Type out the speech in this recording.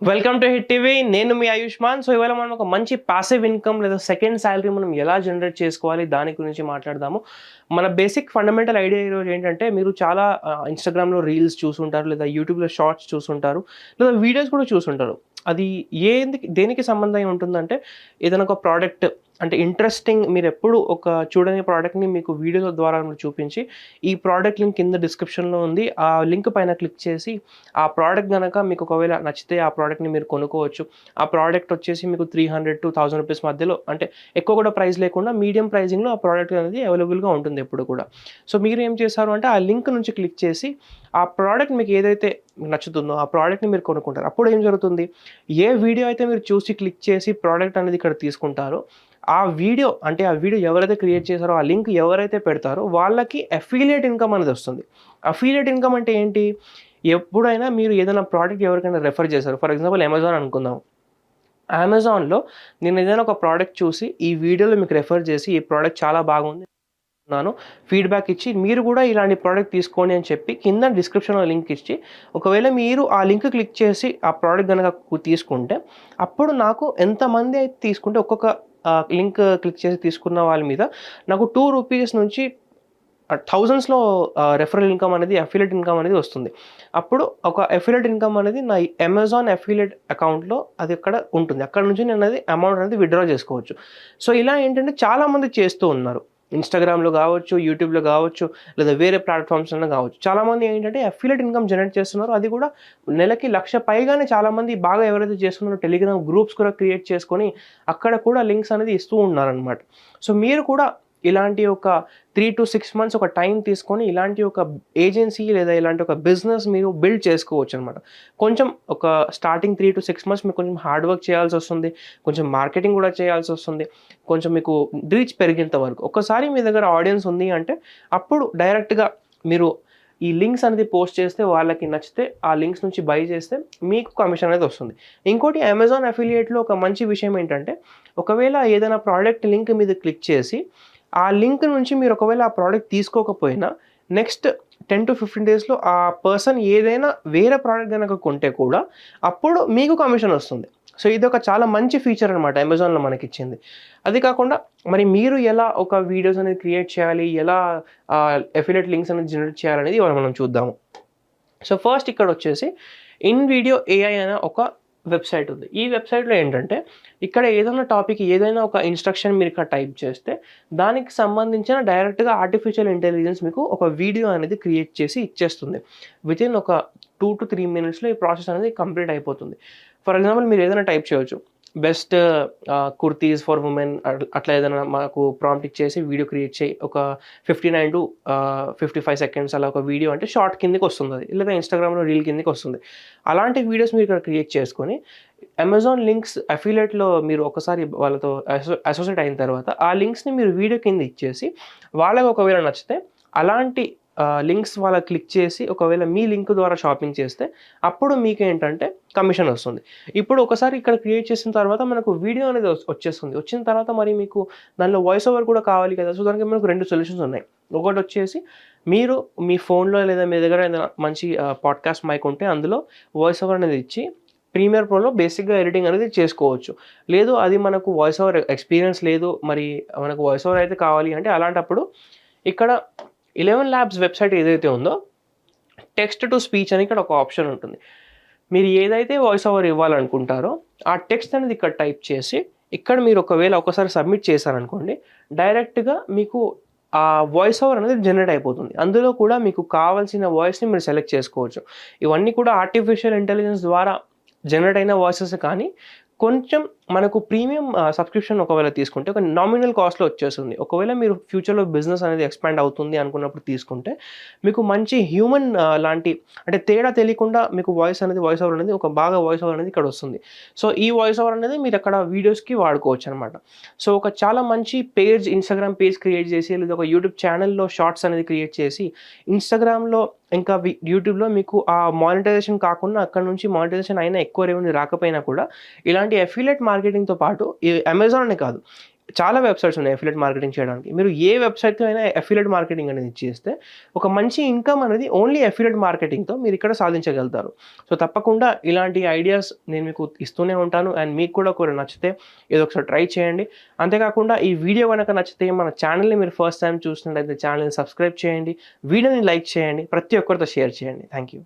Welcome to hit TV. నేను మీ Ayushman. So ఇవాళ మనం ఒక మంచి పాసివ్ ఇన్కమ్ లేదా సెకండ్ సాలరీ మనం ఎలా జనరేట్ చేసుకోవాలి దాని గురించి మాట్లాడదాము. మన బేసిక్ ఫండమెంటల్ ఐడియా ఈరోజు ఏంటంటే, మీరు చాలా ఇన్‌స్టాగ్రామ్‌లో రీల్స్ చూసుంటారు, లేదా యూట్యూబ్‌లో షార్ట్స్ చూసుంటారు, లేదా వీడియోస్ కూడా చూసుంటారు. అది దేనికి సంబంధం అయి ఉంటుందంటే, ఏదైనా ఒక ప్రోడక్ట్ అంటే ఇంట్రెస్టింగ్, మీరెప్పుడు ఒక చూడని ప్రోడక్ట్‌ని మీకు వీడియోల ద్వారా చూపించి, ఈ ప్రోడక్ట్ లింక్ కింద డిస్క్రిప్షన్‌లో ఉంది. ఆ లింక్ పైన క్లిక్ చేసి, ఆ ప్రోడక్ట్ గనక మీకు ఒకవేళ నచ్చితే ఆ ప్రోడక్ట్‌ని మీరు కొనుక్కోవచ్చు. ఆ ప్రోడక్ట్ వచ్చేసి మీకు 300-1000 రూపీస్ మధ్యలో, అంటే ఎక్కువ కూడా ప్రైస్ లేకుండా మీడియం ప్రైజింగ్‌లో ఆ ప్రోడక్ట్ అనేది అవైలబుల్‌గా ఉంటుంది ఎప్పుడు కూడా. సో మీరు ఏం చేశారు అంటే, ఆ లింక్ నుంచి క్లిక్ చేసి, ఆ ప్రోడక్ట్ మీకు ఏదైతే నచ్చుతుందో ఆ ప్రోడక్ట్‌ని మీరు కొనుక్కుంటారు. అప్పుడు ఏం జరుగుతుంది, ఏ వీడియో అయితే మీరు చూసి క్లిక్ చేసి ప్రోడక్ట్ అనేది ఇక్కడ తీసుకుంటారో, ఆ వీడియో అంటే ఆ వీడియో ఎవరైతే క్రియేట్ చేశారో, ఆ లింక్ ఎవరైతే పెడతారో వాళ్ళకి అఫిలియేట్ ఇన్‌కమ్ అనేది వస్తుంది. అఫిలియేట్ ఇన్‌కమ్ అంటే ఏంటి? ఎప్పుడైనా మీరు ఏదైనా ప్రోడక్ట్ ఎవరికైనా రెఫర్ చేశారు. ఫర్ ఎగ్జాంపుల్ అమెజాన్ అనుకుందాం. అమెజాన్‌లో నేను ఏదైనా ఒక ప్రోడక్ట్ చూసి, ఈ వీడియోలో మీకు రెఫర్ చేసి, ఈ ప్రోడక్ట్ చాలా బాగుంది నాను ఫీడ్‌బ్యాక్ ఇచ్చి, మీరు కూడా ఇలాంటి ప్రోడక్ట్ తీసుకోండి అని చెప్పి కింద డిస్క్రిప్షన్‌లో లింక్ ఇచ్చి, ఒకవేళ మీరు ఆ లింక్ క్లిక్ చేసి ఆ ప్రోడక్ట్ గనక తీసుకుంటే, అప్పుడు నాకు ఎంతమంది అయితే తీసుకుంటే, ఒక్కొక్క లింక్ క్లిక్ చేసి తీసుకున్న వాళ్ళ మీద నాకు రూ. 2 నుంచి థౌసండ్స్‌లో రెఫరల్ ఇన్‌కమ్ అనేది, అఫిలియేట్ ఇన్‌కమ్ అనేది వస్తుంది. అప్పుడు ఒక అఫిలియేట్ ఇన్‌కమ్ అనేది నా అమెజాన్ అఫిలియేట్ అకౌంట్‌లో అది అక్కడ ఉంటుంది. అక్కడ నుంచి నేను అది అమౌంట్ అనేది విత్‌డ్రా చేసుకోవచ్చు. సో ఇలా ఏంటంటే చాలామంది చేస్తూ ఉన్నారు. ఇన్‌స్టాగ్రామ్‌లో గావచ్చు, యూట్యూబ్‌లో గావచ్చు, లేదా వేరే ప్లాట్‌ఫామ్స్‌లోనే గావచ్చు. చాలామంది ఏంటంటే అఫిలియేట్ ఇన్‌కమ్ జనరేట్ చేస్తున్నారు. అది కూడా నెలకి 1,00,000 పైగానే చాలామంది బాగా ఎవరైతే చేస్తున్నారో టెలిగ్రామ్ గ్రూప్స్ కూడా క్రియేట్ చేసుకొని, అక్కడ కూడా లింక్స్ అనేది ఇస్తూ ఉన్నారనమాట. సో మీరు కూడా ఇలాంటి ఒక 3-6 మంత్స్ ఒక టైం తీసుకొని, ఇలాంటి ఒక ఏజెన్సీ లేదా ఇలాంటి ఒక బిజినెస్ మీరు బిల్డ్ చేసుకోవచ్చనమాట. కొంచెం ఒక స్టార్టింగ్ 3-6 మంత్స్ మీకు కొంచెం హార్డ్ వర్క్ చేయాల్సొస్తుంది. కొంచెం మార్కెటింగ్ కూడా చేయాల్సొస్తుంది. కొంచెం మీకు రీచ్ పెరిగేంత వరకు. ఒక్కసారి మీ దగ్గర ఆడియన్స్ ఉంది అంటే, అప్పుడు డైరెక్ట్‌గా మీరు ఈ లింక్స్ అనేది పోస్ట్ చేస్తే, వాళ్ళకి నచ్చితే ఆ లింక్స్ నుంచి బై చేస్తే మీకు కమిషన్ అనేది వస్తుంది. ఇంకోటి అమెజాన్ అఫిలియేట్‌లో ఒక మంచి విషయం ఏంటంటే, ఒకవేళ ఏదైనా ప్రోడక్ట్ లింక్ మీద క్లిక్ చేసి, ఆ లింక్ నుంచి మీరు ఒకవేళ ఆ ప్రోడక్ట్ తీసుకోకపోయినా, నెక్స్ట్ 10-15 డేస్‌లో ఆ పర్సన్ ఏదైనా వేరే ప్రోడక్ట్ గనక కొంటే కూడా, అప్పుడు మీకు కమిషన్ వస్తుంది. సో ఇదొక చాలా మంచి ఫీచర్ అనమాట అమెజాన్‌లో మనకిచ్చింది. అది కాకుండా మరి మీరు ఎలా ఒక వీడియోస్ అనేది క్రియేట్ చేయాలి, ఎలా అఫిలియేట్ లింక్స్ అనేది జనరేట్ చేయాలనేది ఇవాళ మనం చూద్దాము. సో ఫస్ట్ ఇక్కడొచ్చేసి ఇన్‌వీడియో ఏఐ అనే ఒక వెబ్‌సైట్ ఉంది. ఈ వెబ్‌సైట్‌లో ఏంటంటే, ఇక్కడ ఏదైనా టాపిక్, ఏదైనా ఒక ఇన్‌స్ట్రక్షన్ మీరు ఇక్కడ టైప్ చేస్తే, దానికి సంబంధించిన డైరెక్ట్‌గా ఆర్టిఫిషియల్ ఇంటెలిజెన్స్ మీకు ఒక వీడియో అనేది క్రియేట్ చేసి ఇచ్చేస్తుంది. వితిన్ ఒక 2-3 మినిట్స్‌లో ఈ ప్రాసెస్ అనేది కంప్లీట్ అయిపోతుంది. ఫర్ ఎగ్జాంపుల్ మీరు ఏదైనా టైప్ చేయొచ్చు. బెస్ట్ కుర్తీస్ ఫర్ వుమెన్ అట్లా ఏదైనా మాకు ప్రాంప్ట్ ఇచ్చేసి వీడియో క్రియేట్ చేయి. ఒక 59-55 సెకండ్స్ అలా ఒక వీడియో అంటే షార్ట్ కిందకొస్తుందది. లేదా ఇన్‌స్టాగ్రామ్‌లో రీల్ కిందకొస్తుంది. అలాంటి వీడియోస్ మీరు ఇక్కడ క్రియేట్ చేసుకొని, అమెజాన్ లింక్స్ అఫిలియేట్‌లో మీరు ఒకసారి వాళ్ళతో అసోసియేట్ అయిన తర్వాత, ఆ లింక్స్‌ని మీరు వీడియో కింద ఇచ్చేసి, వాళ్ళకి ఒకవేళ నచ్చితే అలాంటి లింక్స్ వాళ్ళకి క్లిక్ చేసి, ఒకవేళ మీ లింక్ ద్వారా షాపింగ్ చేస్తే, అప్పుడు మీకేంటంటే కమిషన్ వస్తుంది. ఇప్పుడు ఒకసారి ఇక్కడ క్రియేట్ చేసిన తర్వాత మనకు వీడియో అనేది వచ్చేస్తుంది. వచ్చిన తర్వాత మరి మీకు దానిలో వాయిస్ ఓవర్ కూడా కావాలి కదా! సో దానికి మనకు 2 సొల్యూషన్స్ ఉన్నాయి. ఒకటొచ్చేసి మీరు మీ ఫోన్‌లో లేదా మీ దగ్గర ఏదైనా మంచి పాడ్‌కాస్ట్ మైక్ ఉంటే అందులో వాయిస్ ఓవర్ అనేది ఇచ్చి, ప్రీమియర్ ప్రోలో బేసిక్‌గా ఎడిటింగ్ అనేది చేసుకోవచ్చు. లేదు అది మనకు వాయిస్ ఓవర్ ఎక్స్‌పీరియన్స్ లేదు, మరి మనకు వాయిస్ ఓవర్ అయితే కావాలి అంటే, అలాంటప్పుడు ఇక్కడ 11 ల్యాబ్స్ వెబ్‌సైట్ ఏదైతే ఉందో, టెక్స్ట్ టు స్పీచ్ అని ఇక్కడ ఒక ఆప్షన్ ఉంటుంది. మీరు ఏదైతే వాయిస్ ఓవర్ ఇవ్వాలనుకుంటారో, ఆ టెక్స్ట్ అనేది ఇక్కడ టైప్ చేసి, ఇక్కడ మీరు ఒకవేళ ఒకసారి సబ్మిట్ చేశారనుకోండి, డైరెక్ట్‌గా మీకు ఆ వాయిస్ ఓవర్ అనేది జనరేట్ అయిపోతుంది. అందులో కూడా మీకు కావాల్సిన వాయిస్‌ని మీరు సెలెక్ట్ చేసుకోవచ్చు. ఇవన్నీ కూడా ఆర్టిఫిషియల్ ఇంటెలిజెన్స్ ద్వారా జనరేట్ అయిన వాయిసెస్, కానీ కొంచెం మనకు ప్రీమియం సబ్స్క్రిప్షన్ ఒకవేళ తీసుకుంటే ఒక నామినల్ కాస్ట్‌లో వచ్చేస్తుంది. ఒకవేళ మీరు ఫ్యూచర్‌లో బిజినెస్ అనేది ఎక్స్‌పాండ్ అవుతుంది అనుకున్నప్పుడు తీసుకుంటే, మీకు మంచి హ్యూమన్ లాంటి, అంటే తేడా తెలియకుండా మీకు వాయిస్ ఓవర్ అనేది, ఒక బాగా వాయిస్ ఓవర్ అనేది ఇక్కడ వస్తుంది. సో ఈ వాయిస్ ఓవర్ అనేది మీరు అక్కడ వీడియోస్‌కి వాడుకోవచ్చనమాట. సో ఒక చాలా మంచి పేజ్, ఇన్‌స్టాగ్రామ్ పేజ్ క్రియేట్ చేసి, లేదా ఒక యూట్యూబ్ ఛానెల్‌లో షార్ట్స్ అనేది క్రియేట్ చేసి, ఇన్‌స్టాగ్రామ్‌లో ఇంకా యూట్యూబ్‌లో మీకు ఆ మానిటైజేషన్ కాకుండా, అక్కడ నుంచి మానిటైజేషన్ అయినా ఎక్కువ రెవెన్యూ రాకపోయినా కూడా, ఇలాంటి అఫిలియేట్ మార్కెటింగ్‌తో పాటు ఈ అమెజాన్ అనే కాదు, చాలా వెబ్‌సైట్స్ ఉన్నాయి అఫిలియేట్ మార్కెటింగ్ చేయడానికి. మీరు ఏ వెబ్‌సైట్‌తో అయినా అఫిలియేట్ మార్కెటింగ్ అనేది చేస్తే ఒక మంచి ఇన్‌కమ్ అనేది ఓన్లీ అఫిలియేట్ మార్కెటింగ్‌తో మీరిక్కడ సాధించగలుగుతారు. సో, తప్పకుండా ఇలాంటి ఐడియాస్ నేను మీకు ఇస్తూనే ఉంటాను. అండ్ మీకు కూడా ఒకవేళ నచ్చితే ఏదో ఒకసారి ట్రై చేయండి. అంతేకాకుండా ఈ వీడియో గనక నచ్చితే మన ఛానెల్‌ని మీరు ఫస్ట్ టైమ్ చూసినట్లయితే ఛానెల్‌ని సబ్స్క్రైబ్ చేయండి. వీడియోని లైక్ చేయండి. ప్రతి ఒక్కరితో షేర్ చేయండి. Thank you.